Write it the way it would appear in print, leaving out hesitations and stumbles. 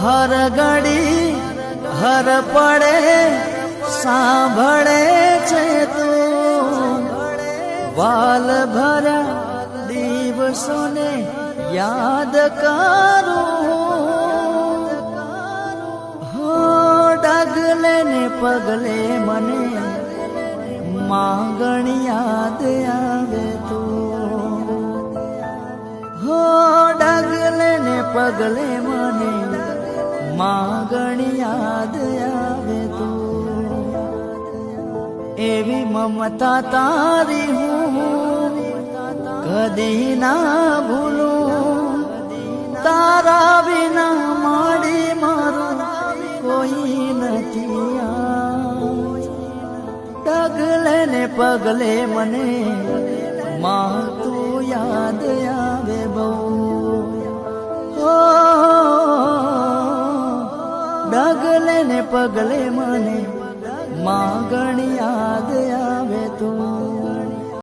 હર ઘડી હર પડે સાંભળે છે તું વાલ ભર્યા દિવસોને યાદ કરું હો ડગલે ને પગલે મને માંગણી યાદ આવે તું હો ડગલે ને પગલે મને માંગણી યાદ આવે તું એવી મમતા તારી હું કદી ના ભૂલું તારા વિના માડી મારું કોઈ નથી ડગલે ને પગલે મને માં તું યાદ આવે બહુ ડગલે ને પગલે મને માંગણી